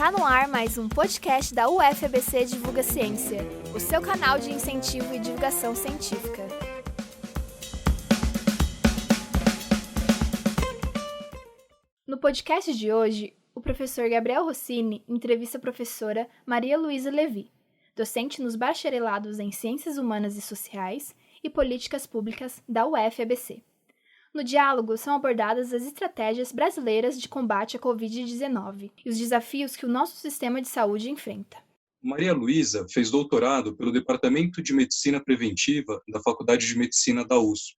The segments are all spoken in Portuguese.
Tá no ar mais um podcast da UFABC Divulga Ciência, o seu canal de incentivo e divulgação científica. No podcast de hoje, o professor Gabriel Rossini entrevista a professora Maria Luísa Levi, docente nos bacharelados em Ciências Humanas e Sociais e Políticas Públicas da UFABC. No diálogo, são abordadas as estratégias brasileiras de combate à Covid-19 e os desafios que o nosso sistema de saúde enfrenta. Maria Luísa fez doutorado pelo Departamento de Medicina Preventiva da Faculdade de Medicina da USP.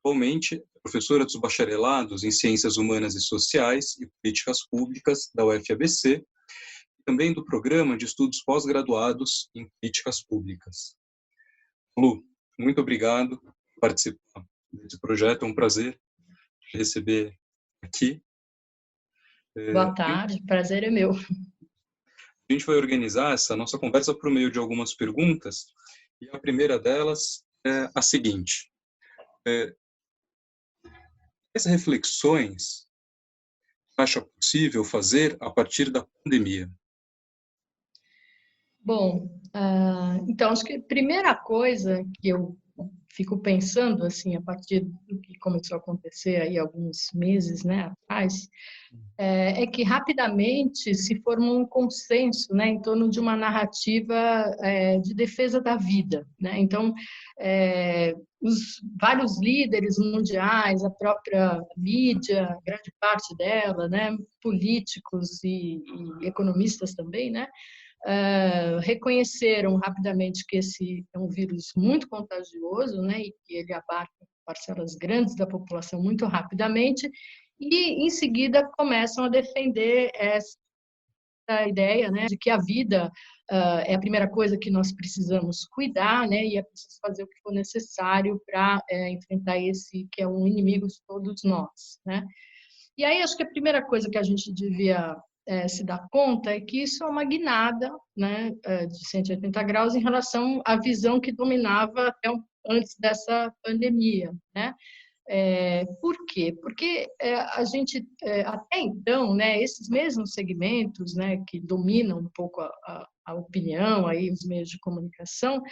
Atualmente, é professora dos bacharelados em Ciências Humanas e Sociais e Políticas Públicas da UFABC e também do Programa de Estudos Pós-Graduados em Políticas Públicas. Lu, muito obrigado por participar desse projeto, é um prazer te receber aqui. Boa tarde, prazer é meu. A gente vai organizar essa nossa conversa por meio de algumas perguntas, e a primeira delas é a seguinte. Quais reflexões você acha possível fazer a partir da pandemia? Bom, então, acho que a primeira coisa que eu fico pensando, assim, a partir do que começou a acontecer aí alguns meses, né, atrás, é que rapidamente se formou um consenso, né, em torno de uma narrativa de defesa da vida, né? Então, os vários líderes mundiais, a própria mídia, grande parte dela, né, políticos e economistas também, né, reconheceram rapidamente que esse é um vírus muito contagioso, né, e que ele abarca parcelas grandes da população muito rapidamente, e em seguida começam a defender essa ideia, né, de que a vida é a primeira coisa que nós precisamos cuidar, né, e é preciso fazer o que for necessário para enfrentar esse que é um inimigo de todos nós, né. E aí acho que a primeira coisa que a gente devia se dar conta é que isso é uma guinada, né, de 180 graus em relação à visão que dominava até antes dessa pandemia, né? Por quê? Porque a gente, até então, né, esses mesmos segmentos, né, que dominam um pouco a opinião, aí, os meios de comunicação,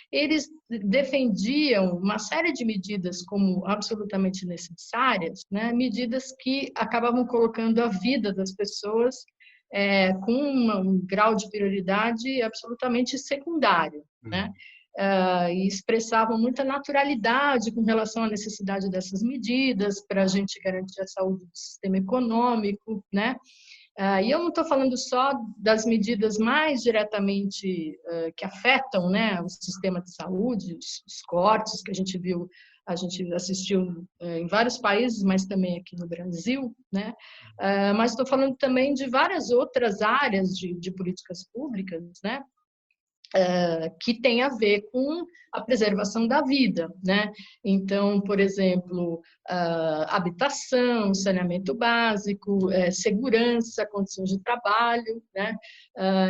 eles defendiam uma série de medidas como absolutamente necessárias, né, medidas que acabavam colocando a vida das pessoas com um grau de prioridade absolutamente secundário, né? E expressavam muita naturalidade com relação à necessidade dessas medidas para a gente garantir a saúde do sistema econômico, né? E eu não estou falando só das medidas mais diretamente que afetam, né, o sistema de saúde, os cortes que a gente viu, a gente assistiu em vários países, mas também aqui no Brasil, né? Mas estou falando também de várias outras áreas de políticas públicas, né? Que tem a ver com a preservação da vida, né? Então, por exemplo, habitação, saneamento básico, segurança, condições de trabalho, né?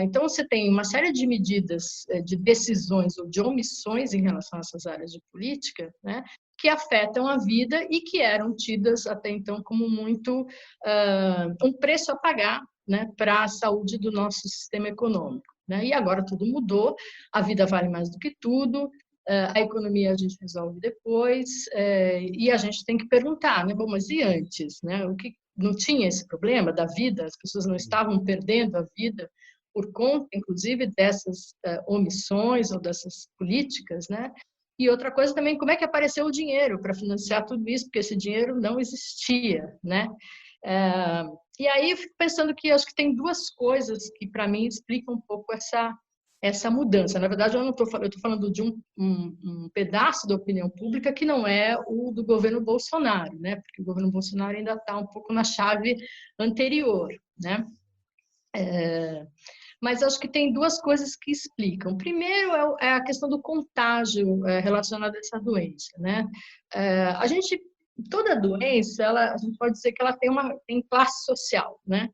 Então, você tem uma série de medidas, de decisões ou de omissões em relação a essas áreas de política, né? Que afetam a vida e que eram tidas até então como muito um preço a pagar, né, para a saúde do nosso sistema econômico. Né? E agora tudo mudou, a vida vale mais do que tudo, a economia a gente resolve depois, e a gente tem que perguntar, né? Bom, mas e antes? Né? O que não tinha esse problema da vida? As pessoas não estavam perdendo a vida por conta, inclusive, dessas omissões ou dessas políticas, né? E outra coisa também, como é que apareceu o dinheiro para financiar tudo isso? Porque esse dinheiro não existia, né? E aí eu fico pensando que acho que tem duas coisas que para mim explicam um pouco essa mudança. Na verdade, eu estou falando de um pedaço da opinião pública que não é o do governo Bolsonaro, né? Porque o governo Bolsonaro ainda está um pouco na chave anterior, né? Mas acho que tem duas coisas que explicam. Primeiro é a questão do contágio relacionado a essa doença, né? Toda doença, a gente pode dizer que ela tem classe social, né?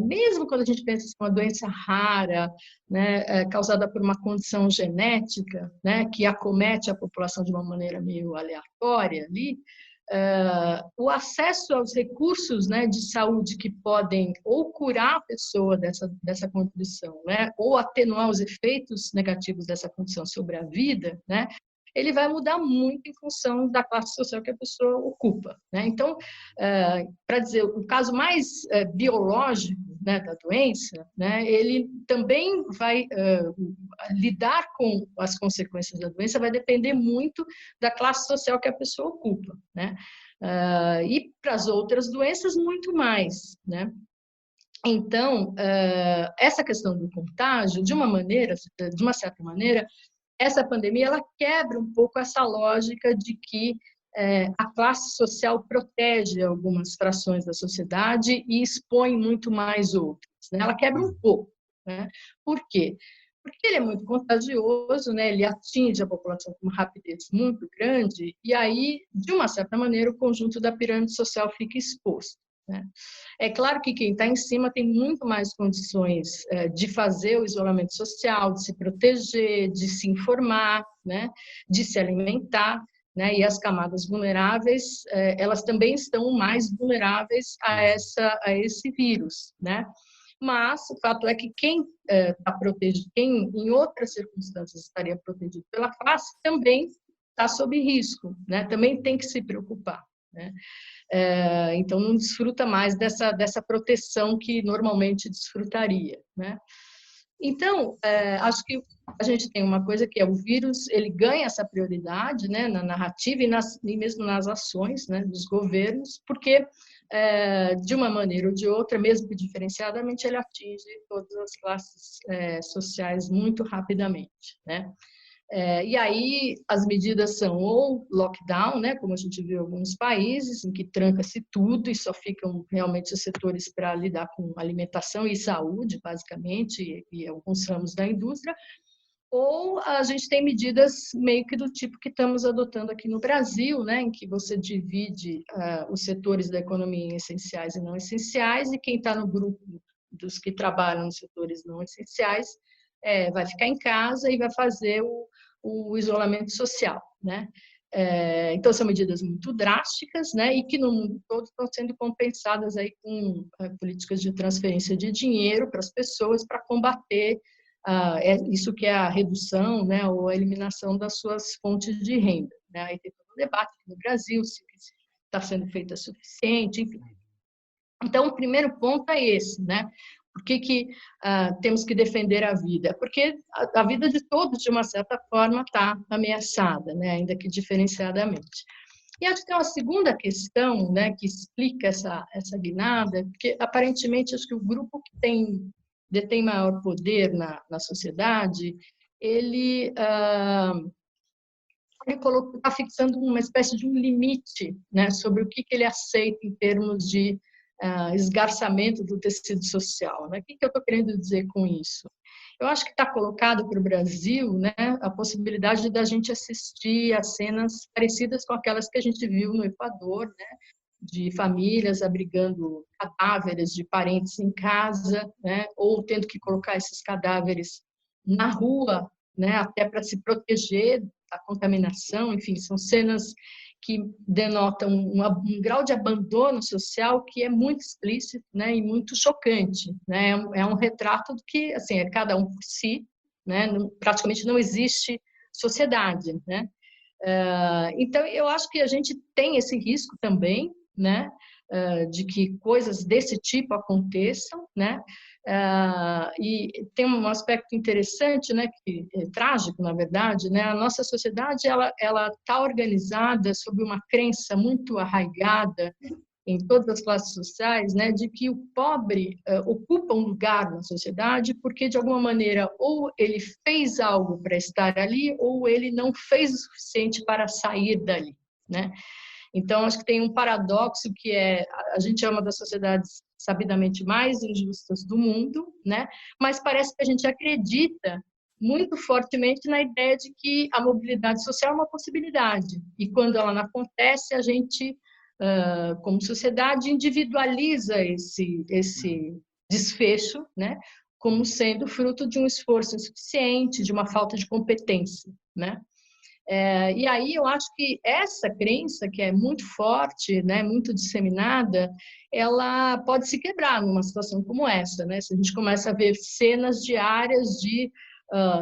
Mesmo quando a gente pensa em uma doença rara, né, causada por uma condição genética, né, que acomete a população de uma maneira meio aleatória ali, o acesso aos recursos, né, de saúde que podem ou curar a pessoa dessa condição, né, ou atenuar os efeitos negativos dessa condição sobre a vida, né, ele vai mudar muito em função da classe social que a pessoa ocupa, né? Então, para dizer, o caso mais biológico, né, da doença, né, ele também vai lidar com as consequências da doença, vai depender muito da classe social que a pessoa ocupa, né? E para as outras doenças, muito mais, né? Então, essa questão do contágio, de uma certa maneira, essa pandemia ela quebra um pouco essa lógica de que a classe social protege algumas frações da sociedade e expõe muito mais outras, né? Ela quebra um pouco, né? Por quê? Porque ele é muito contagioso, né? Ele atinge a população com uma rapidez muito grande e aí, de uma certa maneira, o conjunto da pirâmide social fica exposto, né? É claro que quem está em cima tem muito mais condições de fazer o isolamento social, de se proteger, de se informar, né? De se alimentar, né? E as camadas vulneráveis, elas também estão mais vulneráveis a esse vírus, né? Mas o fato é que quem está protegido, quem em outras circunstâncias estaria protegido pela classe, também está sob risco, né? Também tem que se preocupar, né? Então não desfruta mais dessa proteção que normalmente desfrutaria, né? Então, acho que a gente tem uma coisa que é o vírus, ele ganha essa prioridade, né, na narrativa e mesmo nas ações, né, dos governos, porque, de uma maneira ou de outra, mesmo que diferenciadamente, ele atinge todas as classes sociais muito rapidamente, né? E aí as medidas são ou lockdown, né, como a gente viu em alguns países, em que tranca-se tudo e só ficam realmente os setores para lidar com alimentação e saúde, basicamente, e alguns ramos da indústria, ou a gente tem medidas meio que do tipo que estamos adotando aqui no Brasil, né, em que você divide os setores da economia em essenciais e não essenciais, e quem está no grupo dos que trabalham nos setores não essenciais vai ficar em casa e vai fazer o isolamento social, né? Então, são medidas muito drásticas, né? E que no mundo todo estão sendo compensadas aí com políticas de transferência de dinheiro para as pessoas para combater isso que é a redução, né? Ou a eliminação das suas fontes de renda, né? Aí tem todo um debate aqui no Brasil se está sendo feito o suficiente, enfim. Então, o primeiro ponto é esse, né? Por que temos que defender a vida? Porque a vida de todos, de uma certa forma, está ameaçada, né? Ainda que diferenciadamente. E acho que tem uma segunda questão, né, que explica essa guinada, porque aparentemente acho que o grupo que detém maior poder na sociedade, ele está fixando uma espécie de um limite, né, sobre o que ele aceita em termos de esgarçamento do tecido social, né? O que eu estou querendo dizer com isso? Eu acho que está colocado para o Brasil, né, a possibilidade da gente assistir a cenas parecidas com aquelas que a gente viu no Equador, né, de famílias abrigando cadáveres de parentes em casa, né, ou tendo que colocar esses cadáveres na rua, né, até para se proteger da contaminação. Enfim, são cenas que denotam um grau de abandono social que é muito explícito, né, e muito chocante, né? É um retrato do que, assim, é cada um por si, né? Praticamente não existe sociedade, né? Então, eu acho que a gente tem esse risco também, né, de que coisas desse tipo aconteçam, né? E tem um aspecto interessante, né, que é trágico, na verdade, né? A nossa sociedade ela está organizada sob uma crença muito arraigada em todas as classes sociais, né, de que o pobre ocupa um lugar na sociedade porque, de alguma maneira, ou ele fez algo para estar ali, ou ele não fez o suficiente para sair dali, né? Então, acho que tem um paradoxo que a gente é uma das sociedades sabidamente mais injustas do mundo, né? Mas parece que a gente acredita muito fortemente na ideia de que a mobilidade social é uma possibilidade. E quando ela não acontece, a gente, como sociedade, individualiza esse desfecho, né? Como sendo fruto de um esforço insuficiente, de uma falta de competência, né? E aí eu acho que essa crença, que é muito forte, né, muito disseminada, ela pode se quebrar numa situação como essa, né? Se a gente começa a ver cenas diárias de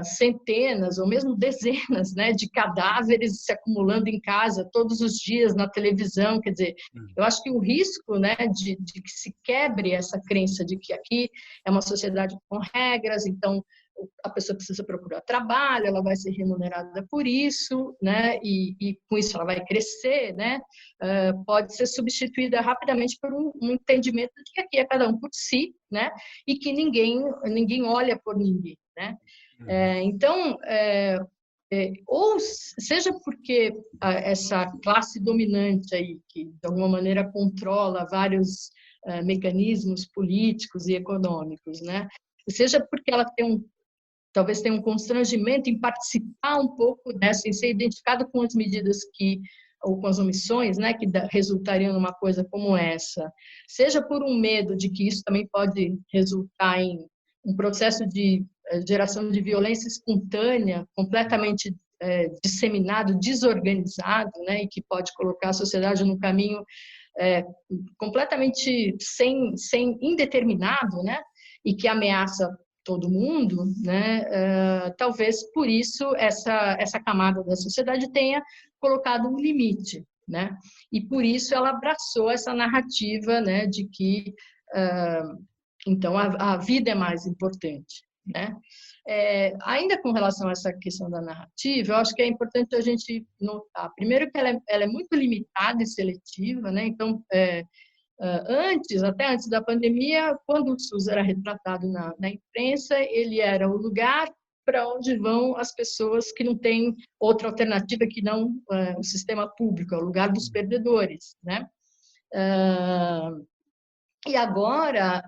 centenas ou mesmo dezenas, né, de cadáveres se acumulando em casa todos os dias na televisão, quer dizer, eu acho que o risco, né, de que se quebre essa crença de que aqui é uma sociedade com regras, então a pessoa precisa procurar trabalho, ela vai ser remunerada por isso, né? E com isso ela vai crescer, né? Pode ser substituída rapidamente por um entendimento de que aqui é cada um por si, né? E que ninguém olha por ninguém, né? Então, ou seja porque essa classe dominante aí, que de alguma maneira controla vários mecanismos políticos e econômicos, né? Seja porque ela talvez tenha um constrangimento em participar um pouco dessa, em ser identificado com as medidas ou com as omissões, né, que resultariam numa coisa como essa, seja por um medo de que isso também pode resultar em um processo de geração de violência espontânea, completamente disseminado, desorganizado, né, e que pode colocar a sociedade num caminho completamente indeterminado, né, e que ameaça todo mundo, né? Talvez por isso essa camada da sociedade tenha colocado um limite, né? E por isso ela abraçou essa narrativa, né, de que então a vida é mais importante, né? Ainda com relação a essa questão da narrativa, eu acho que é importante a gente notar, primeiro que ela é muito limitada e seletiva, né? Então até antes da pandemia, quando o SUS era retratado na imprensa, ele era o lugar para onde vão as pessoas que não têm outra alternativa que não o sistema público, é o lugar dos perdedores, né? E agora,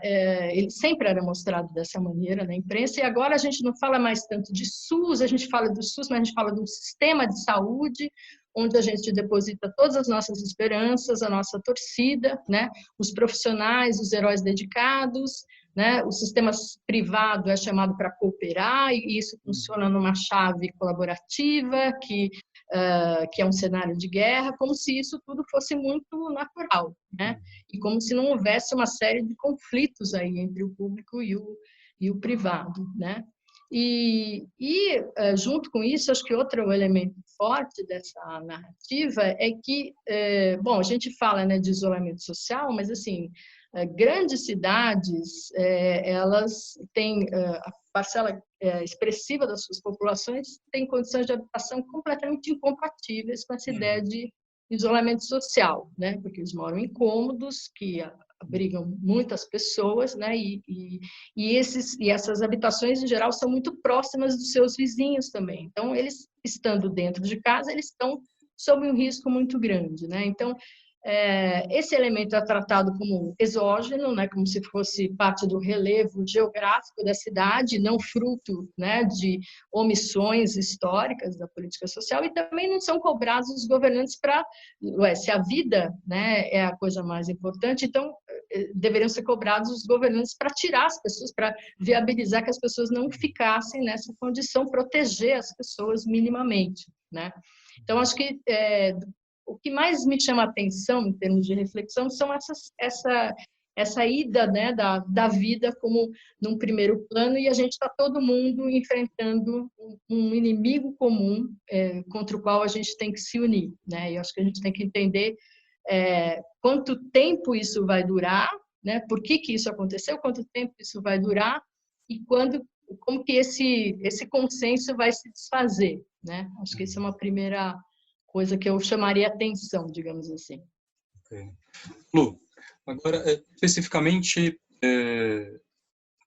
ele sempre era mostrado dessa maneira na imprensa, e agora a gente não fala mais tanto de SUS, a gente fala do SUS, mas a gente fala de um sistema de saúde, onde a gente deposita todas as nossas esperanças, a nossa torcida, né? Os profissionais, os heróis dedicados, né? O sistema privado é chamado para cooperar, e isso funciona numa chave colaborativa, que é um cenário de guerra, como se isso tudo fosse muito natural, né? E como se não houvesse uma série de conflitos aí entre o público e o privado, né? Junto com isso, acho que outro elemento forte dessa narrativa é que, bom, a gente fala, né, de isolamento social, mas assim, grandes cidades, elas têm a parcela expressiva das suas populações tem condições de habitação completamente incompatíveis com essa ideia de isolamento social, né? Porque eles moram em cômodos que abrigam muitas pessoas, né? E essas habitações, em geral, são muito próximas dos seus vizinhos também. Então, eles estando dentro de casa, eles estão sob um risco muito grande, né? Então, esse elemento é tratado como exógeno, né, como se fosse parte do relevo geográfico da cidade, não fruto, né, de omissões históricas da política social, e também não são cobrados os governantes se a vida, né, é a coisa mais importante, então deveriam ser cobrados os governantes para tirar as pessoas, para viabilizar que as pessoas não ficassem nessa condição, proteger as pessoas minimamente, né? Então, acho que o que mais me chama a atenção em termos de reflexão são essa ida, né, da vida como num primeiro plano, e a gente está todo mundo enfrentando um inimigo comum contra o qual a gente tem que se unir, né? E acho que a gente tem que entender quanto tempo isso vai durar, né? Por que isso aconteceu, quanto tempo isso vai durar e como que esse consenso vai se desfazer, né? Acho que isso é uma primeira coisa que eu chamaria atenção, digamos assim. Okay. Lu, agora, especificamente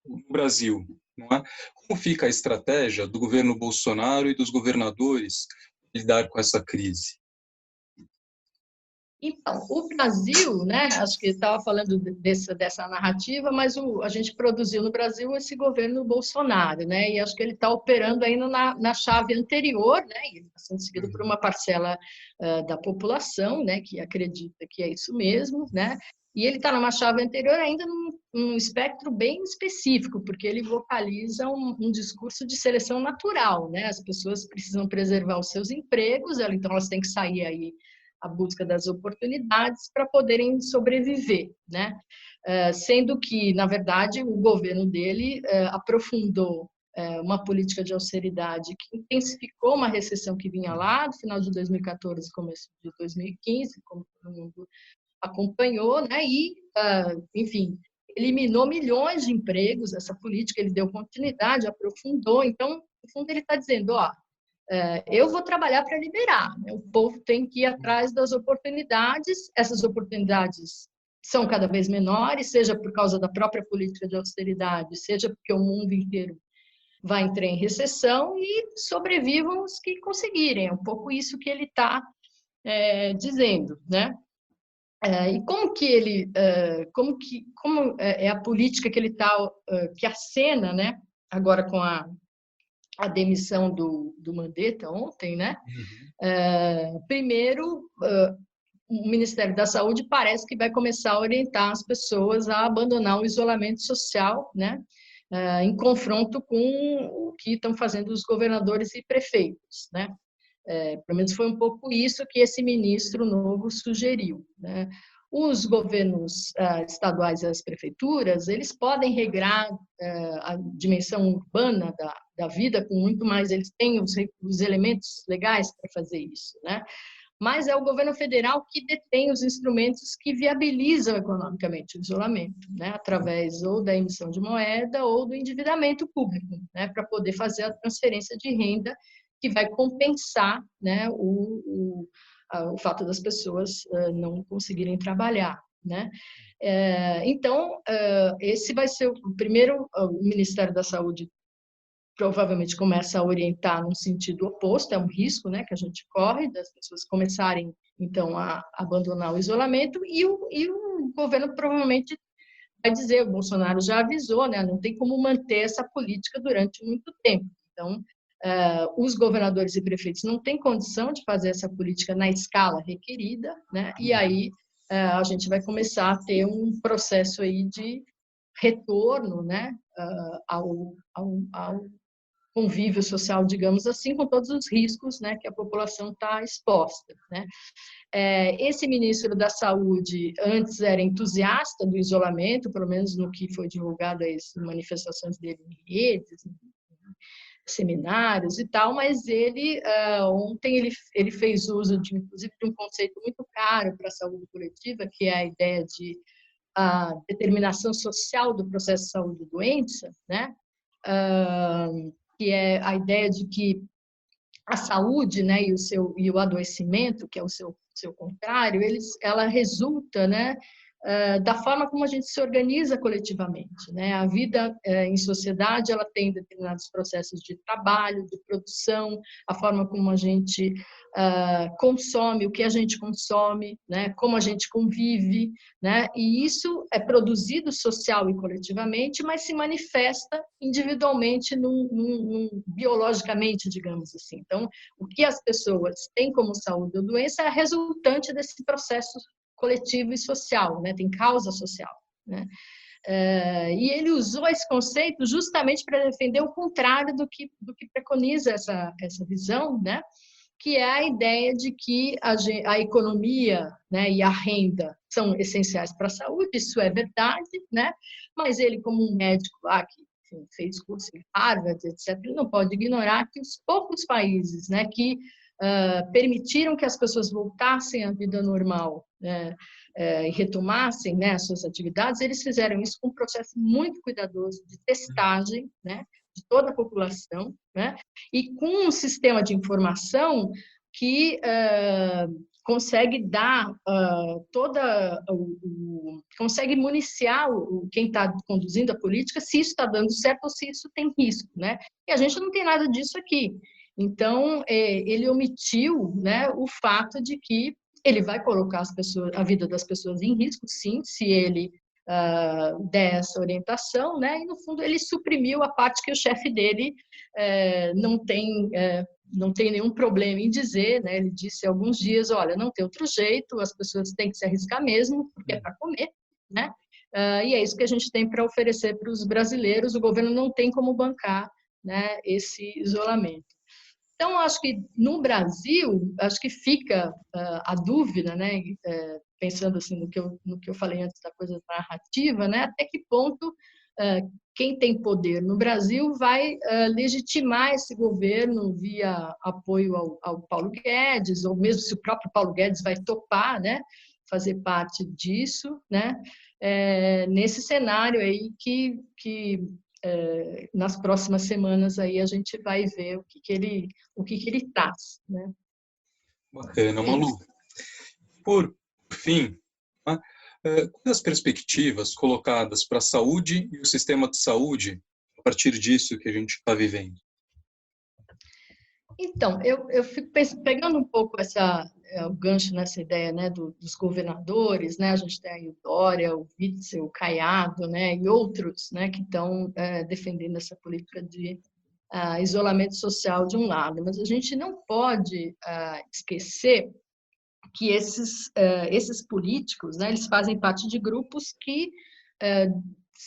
no Brasil, não é? Como fica a estratégia do governo Bolsonaro e dos governadores lidar com essa crise? Então, o Brasil, né, acho que estava falando dessa narrativa, mas a gente produziu no Brasil esse governo Bolsonaro, né, e acho que ele está operando ainda na chave anterior, né, e está sendo seguido por uma parcela da população, né, que acredita que é isso mesmo, né, E ele está numa chave anterior ainda num espectro bem específico, porque ele vocaliza um discurso de seleção natural, né? As pessoas precisam preservar os seus empregos, então elas têm que sair aí à busca das oportunidades para poderem sobreviver, né? Sendo que, na verdade, o governo dele aprofundou uma política de austeridade que intensificou uma recessão que vinha lá do final de 2014, começo de 2015, como todo mundo acompanhou, né? E, enfim, eliminou milhões de empregos, essa política, ele deu continuidade, aprofundou. Então, no fundo, ele está dizendo, eu vou trabalhar para liberar, né? O povo tem que ir atrás das oportunidades, essas oportunidades são cada vez menores, seja por causa da própria política de austeridade, seja porque o mundo inteiro vai entrar em recessão e sobrevivam os que conseguirem. É um pouco isso que ele está dizendo, né? E como que ele, como é a política que ele está, que acena, né? Agora com a demissão do Mandetta ontem, né? Primeiro, o Ministério da Saúde parece que vai começar a orientar as pessoas a abandonar o isolamento social, né? Em confronto com o que estão fazendo os governadores e prefeitos, né? Pelo menos foi um pouco isso que esse ministro novo sugeriu, né? Os governos estaduais e as prefeituras, eles podem regrar a dimensão urbana da vida com muito mais, eles têm os elementos legais para fazer isso, né? Mas é o governo federal que detém os instrumentos que viabilizam economicamente o isolamento, né? Através ou da emissão de moeda ou do endividamento público, né? Para poder fazer a transferência de renda que vai compensar, né, o fato das pessoas não conseguirem trabalhar, né? Então, esse vai ser o primeiro, o Ministério da Saúde provavelmente começa a orientar num sentido oposto, é um risco, né, que a gente corre das pessoas começarem, então, a abandonar o isolamento, e o governo provavelmente vai dizer, o Bolsonaro já avisou, né, não tem como manter essa política durante muito tempo. Então, os governadores e prefeitos não têm condição de fazer essa política na escala requerida, né? E aí a gente vai começar a ter um processo aí de retorno, né, ao convívio social, digamos assim, com todos os riscos, né, que a população está exposta, né? Esse ministro da Saúde antes era entusiasta do isolamento, pelo menos no que foi divulgado as manifestações dele em redes, seminários e tal, mas ele ontem ele fez uso de, inclusive, de um conceito muito caro para a saúde coletiva, que é a ideia de determinação social do processo de saúde e doença, né? Que é a ideia de que a saúde, né, e o adoecimento, que é o seu contrário, ela resulta, né, da forma como a gente se organiza coletivamente, né? A vida em sociedade, ela tem determinados processos de trabalho, de produção, a forma como a gente consome, o que a gente consome, né? Como a gente convive, né? E isso é produzido social e coletivamente, mas se manifesta individualmente, biologicamente, digamos assim. Então, o que as pessoas têm como saúde ou doença é resultante desse processo coletivo e social, né? Tem causa social, né? E ele usou esse conceito justamente para defender o contrário do que preconiza essa visão, né? Que é a ideia de que a economia, né, e a renda são essenciais para a saúde, isso é verdade, né? Mas ele, como um médico lá que fez curso em Harvard, etc., ele não pode ignorar que os poucos países, né, que permitiram que as pessoas voltassem à vida normal, né, e retomassem, né, as suas atividades, eles fizeram isso com um processo muito cuidadoso de testagem, né, de toda a população, né, e com um sistema de informação que consegue dar consegue municiar quem está conduzindo a política se isso está dando certo ou se isso tem risco, né? E a gente não tem nada disso aqui. Então, ele omitiu, né, o fato de que ele vai colocar a vida das pessoas em risco, sim, se ele der essa orientação, né? E, no fundo, ele suprimiu a parte que o chefe dele não tem nenhum problema em dizer, né? Ele disse há alguns dias, olha, não tem outro jeito, as pessoas têm que se arriscar mesmo, porque é para comer, né? E é isso que a gente tem para oferecer para os brasileiros. O governo não tem como bancar, né, esse isolamento. Então, acho que no Brasil, acho que fica a dúvida, né, pensando assim no que eu falei antes da coisa narrativa, né, até que ponto quem tem poder no Brasil vai legitimar esse governo via apoio ao Paulo Guedes, ou mesmo se o próprio Paulo Guedes vai topar, né, fazer parte disso, né, nesse cenário aí que nas próximas semanas aí a gente vai ver o que ele traz, né? Bacana, Malu. Por fim, né, quais as perspectivas colocadas para a saúde e o sistema de saúde a partir disso que a gente está vivendo? Então, eu fico pegando um pouco o gancho nessa ideia, né, dos governadores, né? A gente tem aí o Dória, o Witzel, o Caiado, né, e outros, né, que estão defendendo essa política de isolamento social de um lado, mas a gente não pode esquecer que esses políticos, né, eles fazem parte de grupos que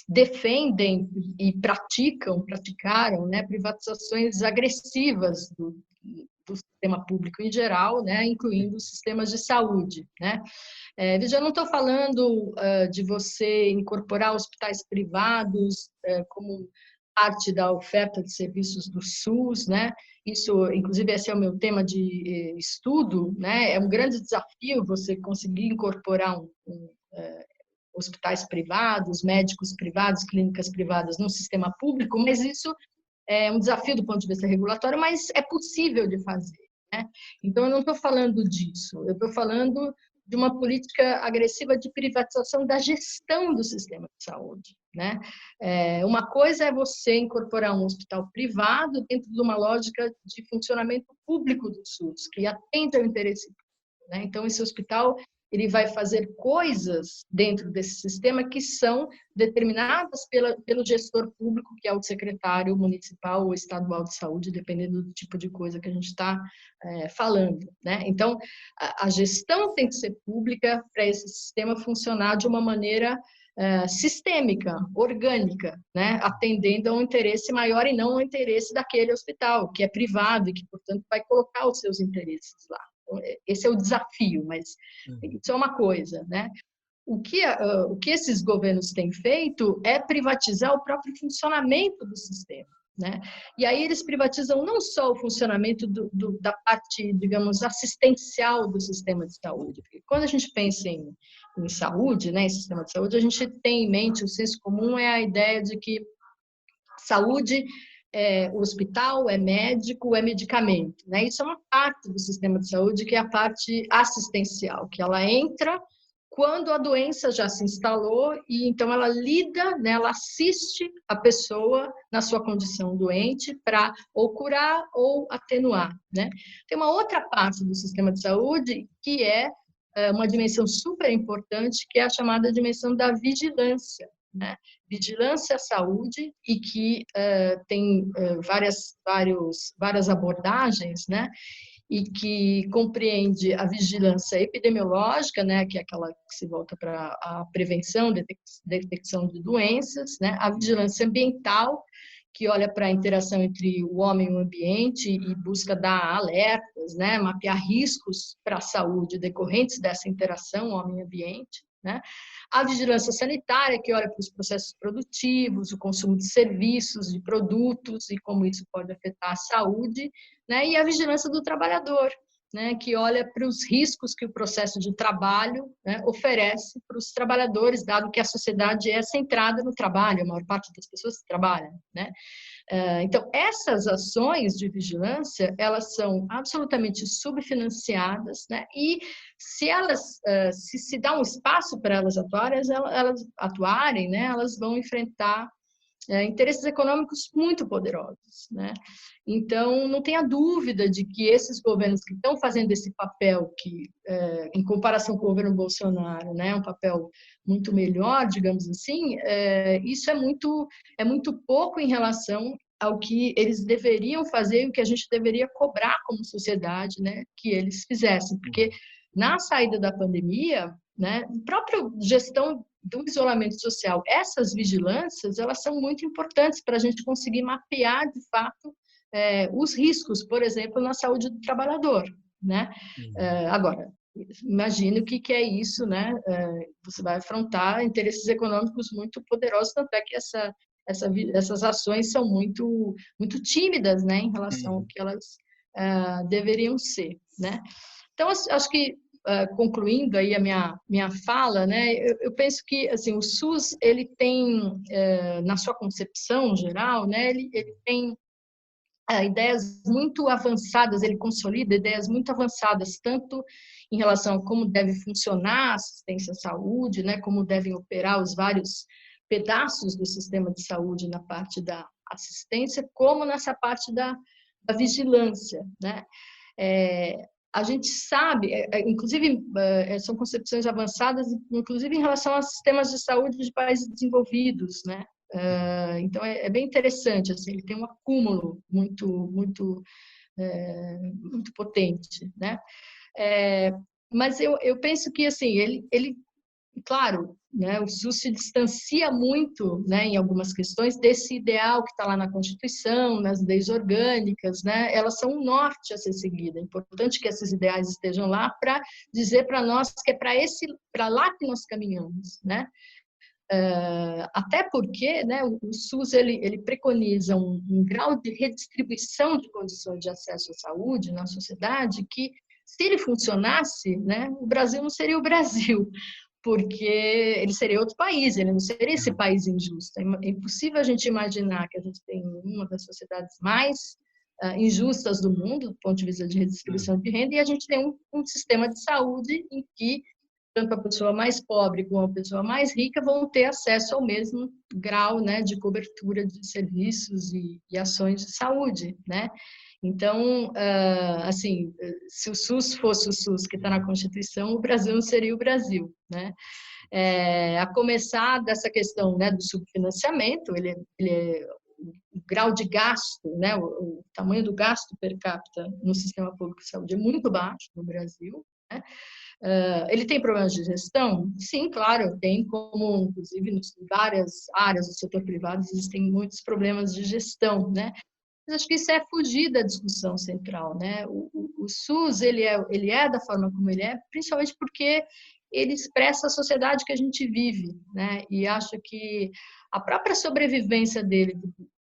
defendem e praticaram, né, privatizações agressivas do sistema público em geral, né, incluindo os sistemas de saúde, né. Veja, eu não estou falando de você incorporar hospitais privados como parte da oferta de serviços do SUS, né? Isso, inclusive, esse é o meu tema de estudo, né? É um grande desafio você conseguir incorporar hospitais privados, médicos privados, clínicas privadas no sistema público, mas isso é um desafio do ponto de vista regulatório, mas é possível de fazer, né? Então, eu não estou falando disso, eu estou falando de uma política agressiva de privatização da gestão do sistema de saúde, né? Uma coisa é você incorporar um hospital privado dentro de uma lógica de funcionamento público do SUS, que atende ao interesse público, né? Então, esse hospital ele vai fazer coisas dentro desse sistema que são determinadas pelo gestor público, que é o secretário municipal ou estadual de saúde, dependendo do tipo de coisa que a gente está falando, né? Então, a gestão tem que ser pública para esse sistema funcionar de uma maneira sistêmica, orgânica, né? Atendendo a um interesse maior e não ao interesse daquele hospital, que é privado e que, portanto, vai colocar os seus interesses lá. Esse é o desafio, mas isso é uma coisa, né? O que esses governos têm feito é privatizar o próprio funcionamento do sistema, né? E aí eles privatizam não só o funcionamento da parte, digamos, assistencial do sistema de saúde. Porque quando a gente pensa em saúde, né, em sistema de saúde, a gente tem em mente, o senso comum é a ideia de que saúde o hospital, é médico, é medicamento, né? Isso é uma parte do sistema de saúde que é a parte assistencial, que ela entra quando a doença já se instalou e então ela lida, né, ela assiste a pessoa na sua condição doente para ou curar ou atenuar, né? Tem uma outra parte do sistema de saúde que é uma dimensão super importante, que é a chamada dimensão da vigilância, né? Vigilância à saúde, e que tem várias abordagens, né? E que compreende a vigilância epidemiológica, né? Que é aquela que se volta para a prevenção, detecção de doenças, né? A vigilância ambiental, que olha para a interação entre o homem e o ambiente e busca dar alertas, né? Mapear riscos para a saúde decorrentes dessa interação homem-ambiente, né? A vigilância sanitária, que olha para os processos produtivos, o consumo de serviços, de produtos e como isso pode afetar a saúde, né? E a vigilância do trabalhador, né? Que olha para os riscos que o processo de trabalho, né, oferece para os trabalhadores, dado que a sociedade é centrada no trabalho, a maior parte das pessoas trabalham, né? Então, essas ações de vigilância, elas são absolutamente subfinanciadas, né? E se dá um espaço para elas atuarem, né? Elas vão enfrentar interesses econômicos muito poderosos, né? Então, não tenha dúvida de que esses governos que estão fazendo esse papel, que, em comparação com o governo Bolsonaro, né, é um papel muito melhor, digamos assim, isso é muito pouco em relação ao que eles deveriam fazer e o que a gente deveria cobrar como sociedade, né, que eles fizessem, porque na saída da pandemia, né, a própria gestão do isolamento social, essas vigilâncias, elas são muito importantes para a gente conseguir mapear, de fato, os riscos, por exemplo, na saúde do trabalhador, né? Agora, imagine o que é isso, né? Você vai afrontar interesses econômicos muito poderosos, tanto é que essas ações são muito, muito tímidas, né, em relação ao que elas deveriam ser, né? Então, acho que, concluindo aí a minha fala, né, eu penso que, assim, o SUS, ele tem, na sua concepção geral, né, ele tem ideias muito avançadas, ele consolida ideias muito avançadas, tanto em relação a como deve funcionar a assistência à saúde, né, como devem operar os vários pedaços do sistema de saúde na parte da assistência, como nessa parte da vigilância, né? A gente sabe, inclusive, são concepções avançadas, inclusive em relação aos sistemas de saúde de países desenvolvidos, né? Então, é bem interessante, assim, ele tem um acúmulo muito potente, né? Mas eu penso que, assim, ele claro, né, o SUS se distancia muito, né, em algumas questões, desse ideal que está lá na Constituição, nas leis orgânicas, né, elas são um norte a ser seguido. É importante que esses ideais estejam lá para dizer para nós que é para lá que nós caminhamos, né? Até porque, né, o SUS ele preconiza um grau de redistribuição de condições de acesso à saúde na sociedade que, se ele funcionasse, né, o Brasil não seria o Brasil, porque ele seria outro país, ele não seria esse país injusto. É impossível a gente imaginar que a gente tem uma das sociedades mais injustas do mundo, do ponto de vista de redistribuição de renda, e a gente tem um sistema de saúde em que tanto a pessoa mais pobre como a pessoa mais rica vão ter acesso ao mesmo grau, né, de cobertura de serviços e ações de saúde, né? Então, assim, se o SUS fosse o SUS que está na Constituição, o Brasil não seria o Brasil, né? A começar dessa questão, né, do subfinanciamento, o grau de gasto, né, o tamanho do gasto per capita no sistema público de saúde é muito baixo no Brasil, né? Ele tem problemas de gestão? Sim, claro, tem, como, inclusive, em várias áreas do setor privado existem muitos problemas de gestão, né? Mas acho que isso é fugir da discussão central, né? O SUS, ele é da forma como ele é, principalmente porque ele expressa a sociedade que a gente vive, né? E acho que a própria sobrevivência dele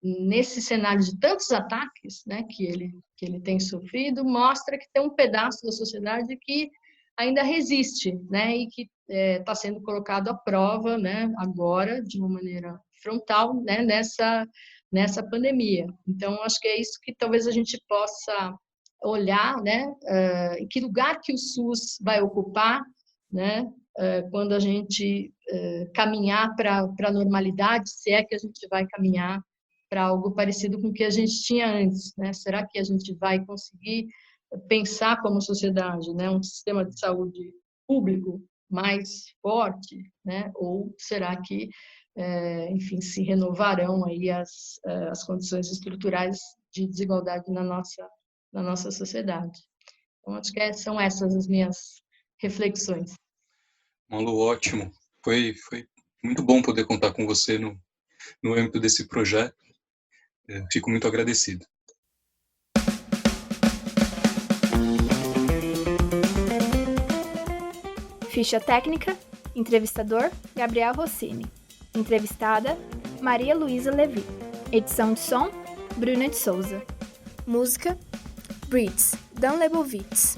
nesse cenário de tantos ataques, né, que ele tem sofrido, mostra que tem um pedaço da sociedade que ainda resiste, né, e que está sendo colocado à prova, né, agora, de uma maneira frontal, né, nessa pandemia. Então, acho que é isso que talvez a gente possa olhar, né, em que lugar que o SUS vai ocupar, né, quando a gente caminhar para a normalidade, se é que a gente vai caminhar para algo parecido com o que a gente tinha antes, né? Será que a gente vai conseguir pensar como sociedade, né, um sistema de saúde público mais forte, né? Ou será que, enfim, se renovarão aí as condições estruturais de desigualdade na nossa sociedade? Então, acho que são essas as minhas reflexões. Malu, ótimo. Foi muito bom poder contar com você no âmbito desse projeto. Fico muito agradecido. Ficha técnica, entrevistador, Gabriel Rossini. Entrevistada, Maria Luísa Levi. Edição de som, Bruna de Souza. Música, Breeds, Dan Lebowitz.